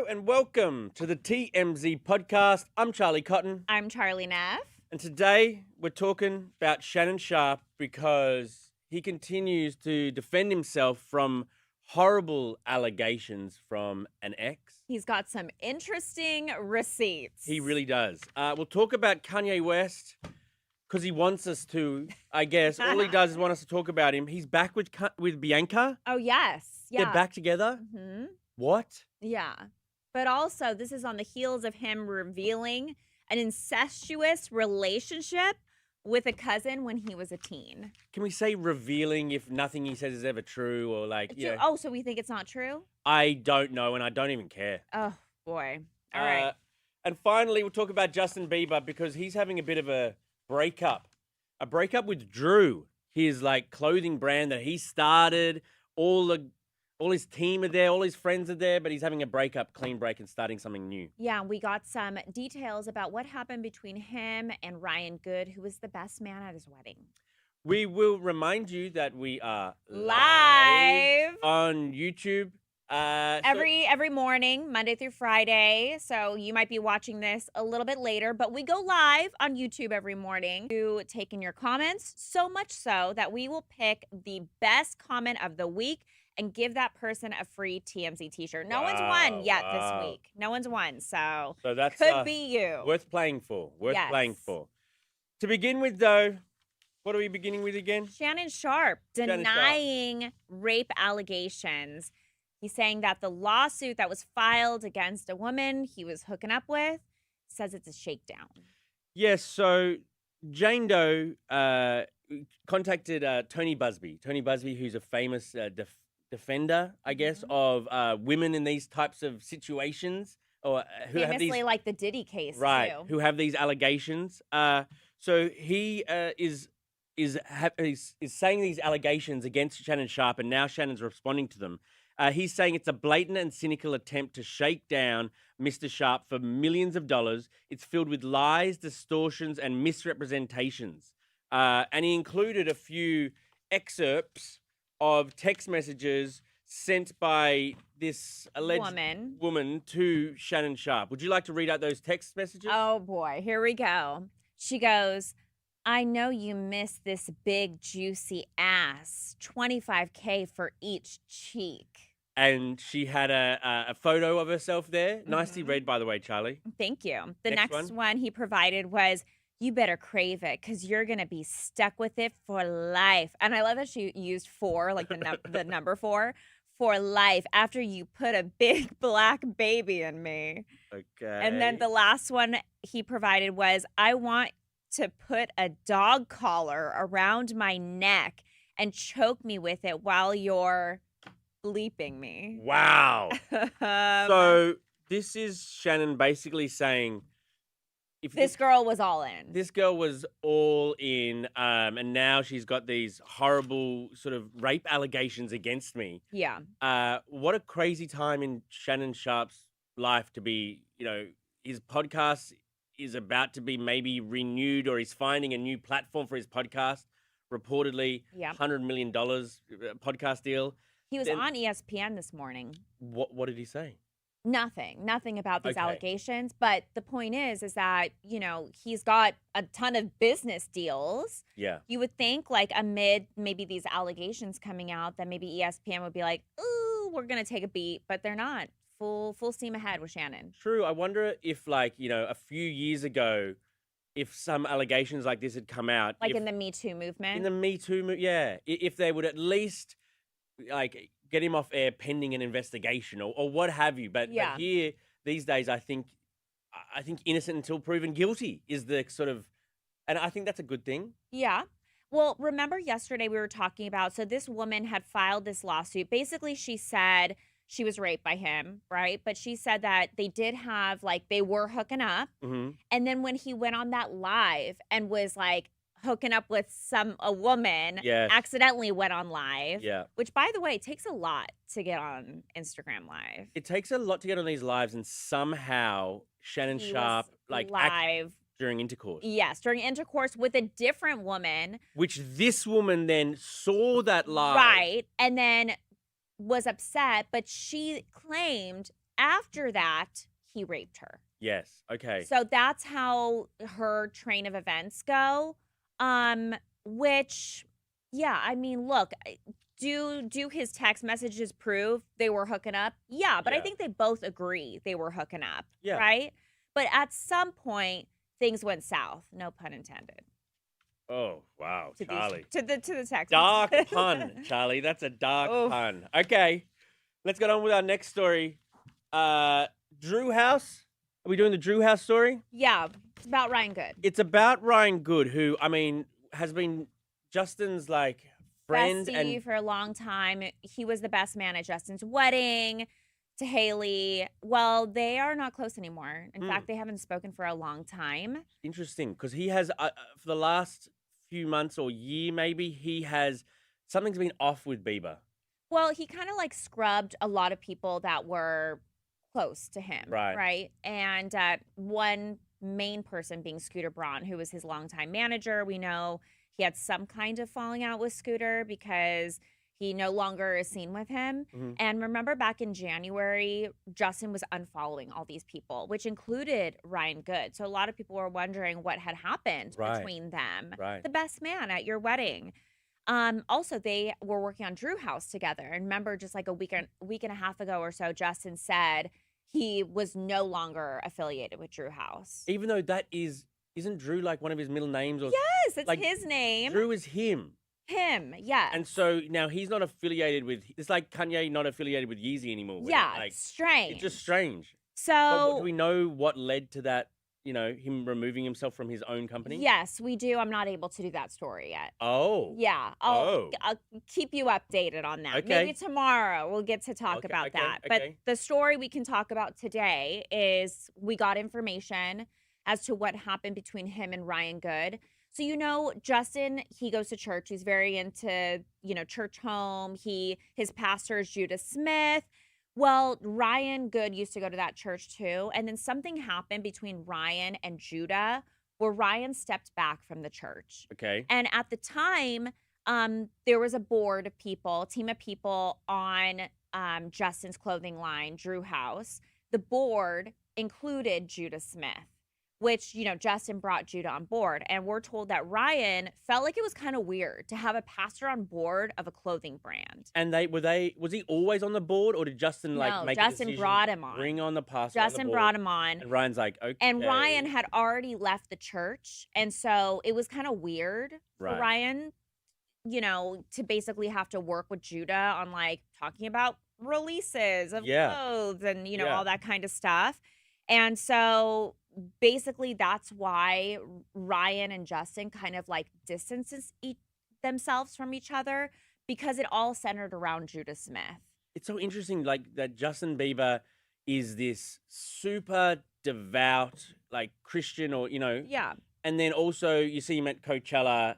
Hello and welcome to the TMZ Podcast. I'm Charlie Cotton. I'm Charlie Neff. And today we're talking about Shannon Sharpe because he continues to defend himself from horrible allegations from an ex. He's got some interesting receipts. He really does. We'll talk about Kanye West because he wants us to, I guess. All he does is want us to talk about him. He's back with Bianca. Oh, yes. Yeah. They're back together. Mm-hmm. What? Yeah. But also, this is on the heels of him revealing an incestuous relationship with a cousin when he was a teen. Can we say revealing if nothing he says is ever true or like, yeah? Oh, so we think it's not true? I don't know and I don't even care. Oh, boy. All right. And finally, we'll talk about Justin Bieber because he's having a bit of a breakup. A breakup with Drew, his like clothing brand that he started. All his team are there, all his friends are there, but he's having a breakup, clean break, and starting something new. Yeah, we got some details about what happened between him and Ryan Good, who was the best man at his wedding. We will remind you that we are live on YouTube. Every morning, Monday through Friday. So you might be watching this a little bit later, but we go live on YouTube every morning to take in your comments, so much so that we will pick the best comment of the week and give that person a free TMZ t-shirt. No one's won yet this week. No one's won, so that could be you. Worth playing for. Playing for. To begin with, though, what are we beginning with again? Shannon Sharpe denying rape allegations. He's saying that the lawsuit that was filed against a woman he was hooking up with says it's a shakedown. Yes, so Jane Doe contacted Tony Busby. Tony Busby, who's a famous defender, I guess, of women in these types of situations, or who famously have these, like the Diddy case, right? Too. Who have these allegations. So he is saying these allegations against Shannon Sharpe, and now Shannon's responding to them. He's saying it's a blatant and cynical attempt to shake down Mr. Sharpe for millions of dollars. It's filled with lies, distortions, and misrepresentations. And he included a few excerpts of text messages sent by this alleged woman to Shannon Sharpe. Would you like to read out those text messages? Oh, boy. Here we go. She goes, I know you miss this big, juicy ass. $25K for each cheek. And she had a photo of herself there. Nicely read, by the way, Charlie. Thank you. The next one he provided was, you better crave it because you're going to be stuck with it for life. And I love that she used four, like the number for life, after you put a big black baby in me. Okay. And then the last one he provided was, I want to put a dog collar around my neck and choke me with it while you're bleeping me. Wow. So this is Shannon basically saying, if this girl was all in. This girl was all in, and now she's got these horrible sort of rape allegations against me. Yeah. What a crazy time in Shannon Sharpe's life to be, his podcast is about to be maybe renewed, or he's finding a new platform for his podcast, reportedly $100 million podcast deal. He was on ESPN this morning. What did he say? Nothing about these allegations. But the point is that, he's got a ton of business deals. Yeah. You would think like amid maybe these allegations coming out that maybe ESPN would be like, ooh, we're going to take a beat, but they're not. Full steam ahead with Shannon. True. I wonder if a few years ago, if some allegations like this had come out. Like in the Me Too movement? In the Me Too movement, yeah. If they would at least get him off air pending an investigation or what have you. But here, these days, I think innocent until proven guilty is the sort of, and I think that's a good thing. Yeah. Well, remember yesterday we were talking about, so this woman had filed this lawsuit. Basically, she said she was raped by him, right? But she said that they did have, they were hooking up. Mm-hmm. And then when he went on that live and was hooking up with a woman, accidentally went on live. Yeah. Which, by the way, takes a lot to get on Instagram Live. It takes a lot to get on these lives, and somehow Shannon Sharpe live during intercourse. Yes, during intercourse with a different woman. Which this woman then saw that live. Right, and then was upset, but she claimed after that, he raped her. Yes. Okay. So that's how her train of events go. Which, yeah, I mean, look, do his text messages prove they were hooking up? Yeah, but I Yeah. think they both agree they were hooking up, Yeah. right? But at some point, things went south. No pun intended. Oh, wow, To Charlie. the text. Dark messages. pun, Charlie. That's a dark Oof. pun. Okay. Let's get on with our next story. Drew House. Are we doing the Drew House story? Yeah, it's about Ryan Good. It's about Ryan Good, who, I mean, has been Justin's, like, friend. Bestie And for a long time. He was the best man at Justin's wedding. To Haley. Well, they are not close anymore. In fact, they haven't spoken for a long time. interesting, because he has, for the last few months or year maybe, something's been off with Bieber. Well, he kind of like scrubbed a lot of people that were close to him. Right. And one main person being Scooter Braun, who was his longtime manager. We know he had some kind of falling out with Scooter because he no longer is seen with him. Mhm. And remember back in January, Justin was unfollowing all these people, which included Ryan Good. So a lot of people were wondering what had happened Right. between them. Right. The best man at your wedding. Also, they were working on Drew House together. And remember, just like a week and a half ago or so, Justin said he was no longer affiliated with Drew House. Even though isn't Drew like one of his middle names? Or Yes, it's like, his name. Drew is him. Him, yes. And so now he's not affiliated with, it's like Kanye not affiliated with Yeezy anymore. Yeah, Like, strange. it's just strange. So, But do we know what led to that, him removing himself from his own company? yes, we do. I'm not able to do that story yet. Oh. Yeah, I'll keep you updated on that. Okay. Maybe tomorrow we'll get to talk about that. But the story we can talk about today is we got information as to what happened between him and Ryan Good. So, Justin, he goes to church. He's very into, church home. His pastor is Judah Smith. Well, Ryan Good used to go to that church too. And then something happened between Ryan and Judah where Ryan stepped back from the church. Okay. And at the time, there was a team of people on Justin's clothing line, Drew House. The board included Judah Smith, which, Justin brought Judah on board. And we're told that Ryan felt like it was kind of weird to have a pastor on board of a clothing brand. And was he always on the board, or did Justin make a decision, brought him on. bring on the pastor? Justin brought him on. And Ryan's like, okay. And Ryan had already left the church. And so it was kind of weird for Ryan, to basically have to work with Judah on like talking about releases of clothes and, all that kind of stuff. And so basically that's why Ryan and Justin kind of like distances themselves from each other because it all centered around Judah Smith. It's so interesting, like that Justin Bieber is this super devout, like Christian, or Yeah. And then also you see him at Coachella,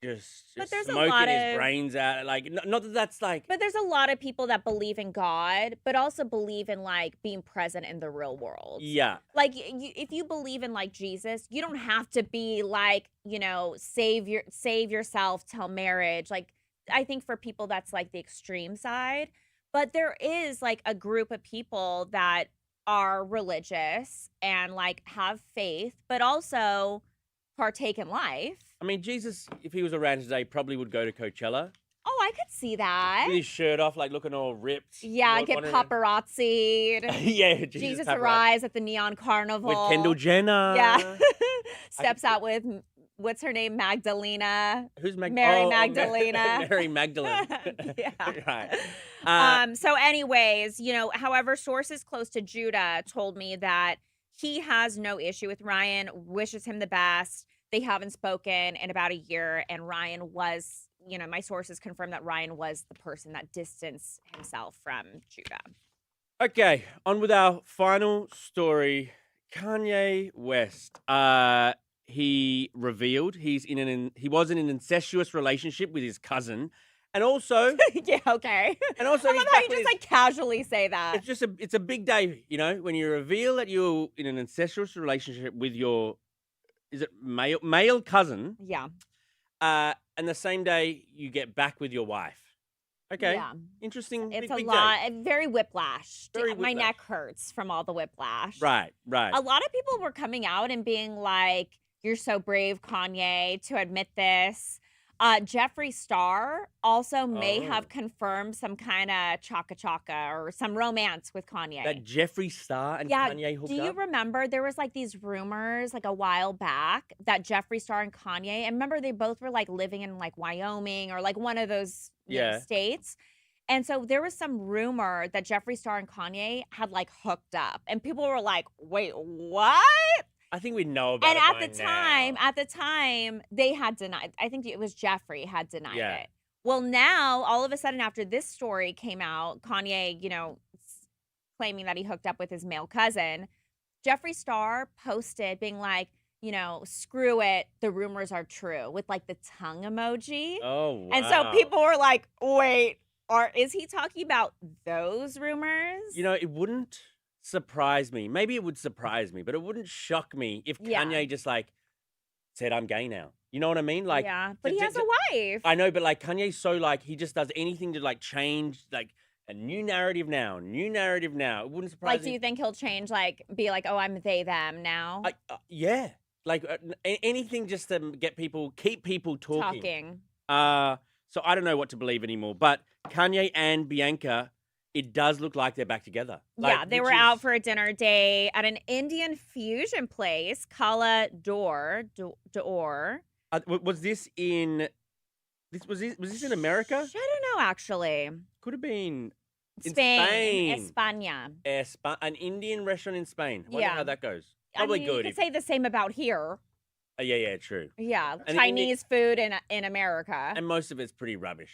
just But there's a smoking lot his of- brains out. Like, not that that's like. But there's a lot of people that believe in God, but also believe in like being present in the real world. Yeah. Like if you believe in like Jesus, you don't have to be like, save yourself till marriage. Like I think for people that's like the extreme side, but there is like a group of people that are religious and like have faith, but also partake in life. I mean, Jesus, if he was around today, probably would go to Coachella Oh, I could see that. with his shirt off, like looking all ripped. Yeah, get wandering- paparazzi'd. Yeah, Jesus paparazzi. arrives at the Neon Carnival. With Kendall Jenner. Yeah. Steps out with, what's her name? Magdalena. Who's Mary Magdalena. Mary Magdalene. Yeah. Right. So anyways, however, sources close to Judah told me that he has no issue with Ryan, wishes him the best. They haven't spoken in about a year, and Ryan was, my sources confirmed that Ryan was the person that distanced himself from Judah. Okay, on with our final story. Kanye West. He revealed he was in an incestuous relationship with his cousin, and also Yeah, okay. and also I he's love how back you with just his- like casually say that. it's a big day, when you reveal that you're in an incestuous relationship with your male cousin, Yeah. and the same day you get back with your wife. Okay. Yeah. Interesting. It's big a day. lot, very whiplash. Very My whiplash. neck hurts from all the whiplash. Right. A lot of people were coming out and being like, "You're so brave, Kanye, to admit this." Jeffree Star also may have confirmed some kind of chaka or some romance with Kanye. That Jeffree Star and Yeah, Kanye hooked do you up? remember there was like these rumors like a while back that Jeffree Star and Kanye, and remember they both were like living in like Wyoming or like one of those states. And so there was some rumor that Jeffree Star and Kanye had like hooked up, and people were like, "Wait, what?" I think we know about And it at the time, they had denied. I think it was Jeffree had denied Yeah. it. Well, now all of a sudden, after this story came out, Kanye, claiming that he hooked up with his male cousin, Jeffree Star posted being like, screw it, the rumors are true, with like the tongue emoji. Oh, wow. And so people were like, wait, is he talking about those rumors? It wouldn't surprise me. Maybe it would surprise me, but it wouldn't shock me if Kanye just like said, I'm gay now. You know what I mean? Like, yeah, but he has a wife. I know, but like Kanye's so like, he just does anything to like change like a new narrative now. It wouldn't surprise me. Like, do you think he'll change, like, be like, oh, I'm they, them now? Yeah. Like anything just to keep people talking. So I don't know what to believe anymore. But Kanye and Bianca, it does look like they're back together. Yeah, they were out for a dinner date at an Indian fusion place, Kala Dor. Was this in America? I don't know, actually. Could have been in Spain. España. An Indian restaurant in Spain. Wonder how that goes. Probably You good. could say the same about here. Yeah, true. Yeah, And Chinese food in America. And most of it's pretty rubbish.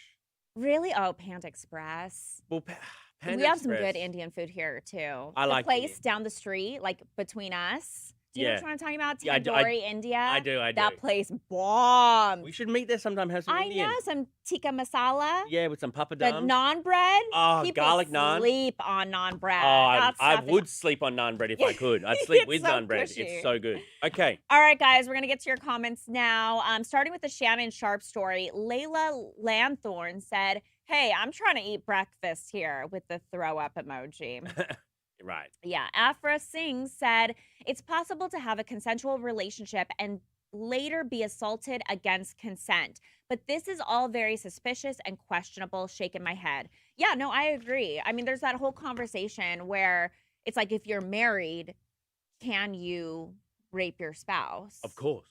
Really? Oh, Panda Express. Well, Panda we have some Express. good Indian food here too. I like the place down the street, like between us. Do you know what I'm talking about? Yeah, Tandoori, India. I do. That place bombs. We should meet there sometime. Have some Indian. I know, some tikka masala. Yeah, with some papadum. The naan bread. Oh, People garlic naan. Sleep on naan bread. Oh, I would sleep on naan bread if I could. I'd sleep with so naan bread. cushy. It's so good. Okay. All right, guys, we're going to get to your comments now. Starting with the Shannon Sharpe story, Layla Lanthorn said, hey, I'm trying to eat breakfast here with the throw up emoji. Right. Yeah. Afra Singh said, it's possible to have a consensual relationship and later be assaulted against consent. But this is all very suspicious and questionable, shaking my head. Yeah, no, I agree. I mean, there's that whole conversation where it's like, if you're married, can you rape your spouse? Of course.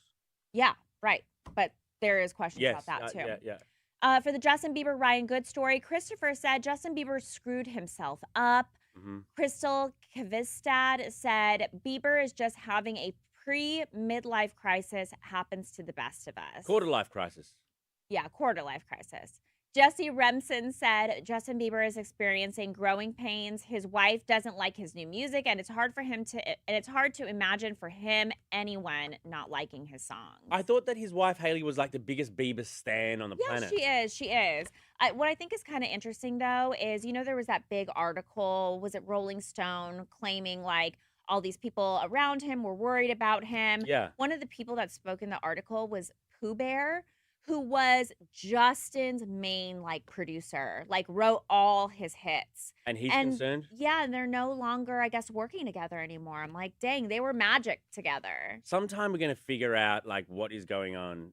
Yeah, right. But there is questions about that too. Yeah. For the Justin Bieber Ryan Good story, Christopher said Justin Bieber screwed himself up. Mm-hmm. Crystal Kvistad said Bieber is just having a pre-midlife crisis, happens to the best of us. Quarter life crisis. Yeah, quarter life crisis. Jesse Remsen said Justin Bieber is experiencing growing pains. His wife doesn't like his new music, and it's hard to imagine for him anyone not liking his songs. I thought that his wife Hailey was like the biggest Bieber stan on the planet. She is. What I think is kind of interesting though is, there was that big article, was it Rolling Stone, claiming like all these people around him were worried about him. Yeah. One of the people that spoke in the article was Pooh Bear, who was Justin's main producer, wrote all his hits. And he's concerned? Yeah, and they're no longer, I guess, working together anymore. I'm like, dang, they were magic together. Sometime we're going to figure out what is going on.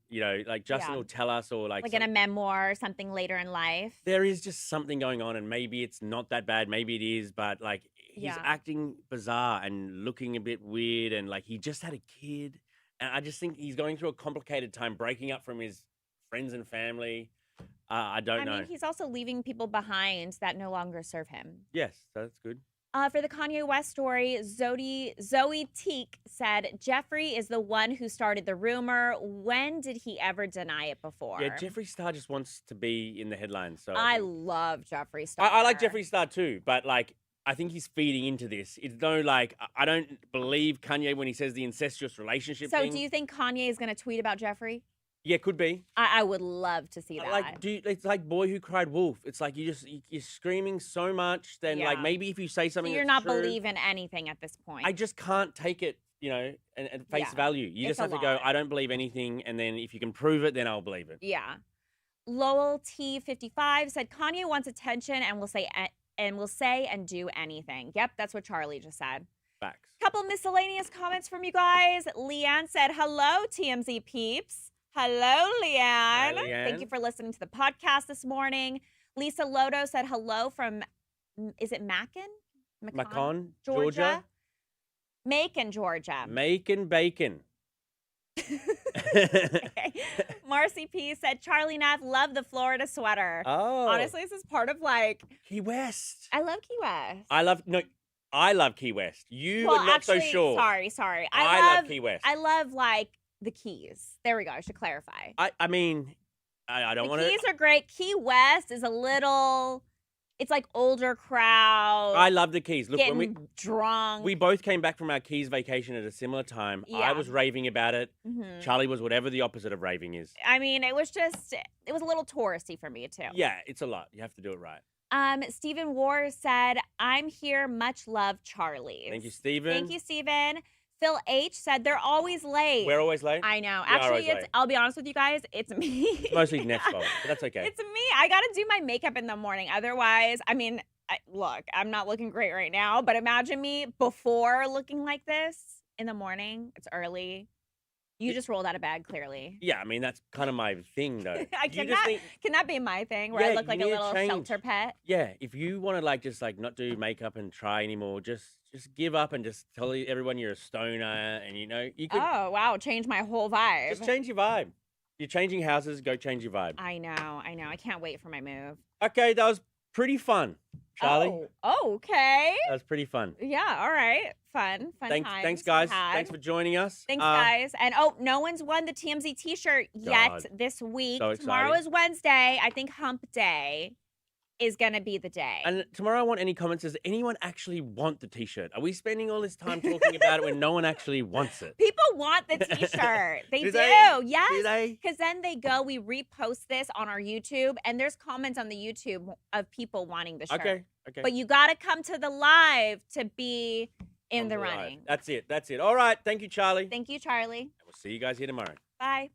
Justin will tell us, or in a memoir or something later in life. There is just something going on, and maybe it's not that bad. Maybe it is, but he's acting bizarre and looking a bit weird, and he just had a kid. And I just think he's going through a complicated time breaking up from his friends and family. I don't know. I mean, he's also leaving people behind that no longer serve him. Yes, that's good. For the Kanye West story, Zoe Teak said, Jeffree is the one who started the rumor. When did he ever deny it before? Yeah, Jeffree Star just wants to be in the headlines. So I love Jeffree Star. I like Jeffree Star too, but I think he's feeding into this. It's no I don't believe Kanye when he says the incestuous relationship thing. So do you think Kanye is going to tweet about Jeffree? Yeah, could be. I would love to see that. It's like Boy Who Cried Wolf. It's like you're screaming so much, then maybe if you say something, so you're not believing anything at this point. I just can't take it, at face value. You just have to go, I don't believe anything, and then if you can prove it, then I'll believe it. Yeah. Lowell T55 said Kanye wants attention and will say and do anything. Yep, that's what Charlie just said. Facts. Couple miscellaneous comments from you guys. Leanne said, hello, TMZ peeps. Hello, Leanne. Hi, Leanne. Thank you for listening to the podcast this morning. Lisa Lodo said hello from, is it Macon, Georgia. Macon, Georgia. Macon bacon. Okay. Marcy P said, Charlie Neff, love the Florida sweater. Oh. Honestly, this is part of like Key West. I love Key West. I love Key West. You well, were not actually, so sure. Sorry. I love Key West. I love like the Keys. There we go. I should clarify. I mean, I don't want to. The Keys are great. Key West is a little. It's like older crowd. I love the Keys. Look, getting when drunk. we both came back from our Keys vacation at a similar time. Yeah. I was raving about it. Mhm. Charlie was whatever the opposite of raving is. I mean, it was a little touristy for me too. Yeah, it's a lot. You have to do it right. Stephen Ward said, I'm here. Much love, Charlie. Thank you, Steven. Thank you, Stephen. Phil H said, they're always late. We're always late. I know. We are always Actually, late. I'll be honest with you guys, it's me. It's mostly Neff's fault, but that's okay. It's me. I got to do my makeup in the morning. Otherwise, I mean, look, I'm not looking great right now, but imagine me before looking like this in the morning. It's early. You just rolled out of bed, clearly. Yeah, I mean, that's kind of my thing, though. Can that be my thing where I look like a little shelter pet? Yeah, if you want to just not do makeup and try anymore, just give up and just tell everyone you're a stoner, and you could. Oh wow, change my whole vibe. Just change your vibe. You're changing houses, go change your vibe. I know. I can't wait for my move. Okay, that was pretty fun, Charlie. Oh, okay. That was pretty fun. Yeah, all right. Fun times. Thanks, guys. Thanks for joining us. Thanks, guys. And no one's won the TMZ t-shirt yet this week. So exciting. Tomorrow is Wednesday. I think hump day is going to be the day. And tomorrow I want any comments. Does anyone actually want the t-shirt? Are we spending all this time talking about it when no one actually wants it? People want the t-shirt. They do. Yes. Do they? Because then we repost this on our YouTube, and there's comments on the YouTube of people wanting the shirt. Okay. But you got to come to the live to be in the running. That's it. All right. Thank you, Charlie. Thank you, Charlie. We'll see you guys here tomorrow. Bye.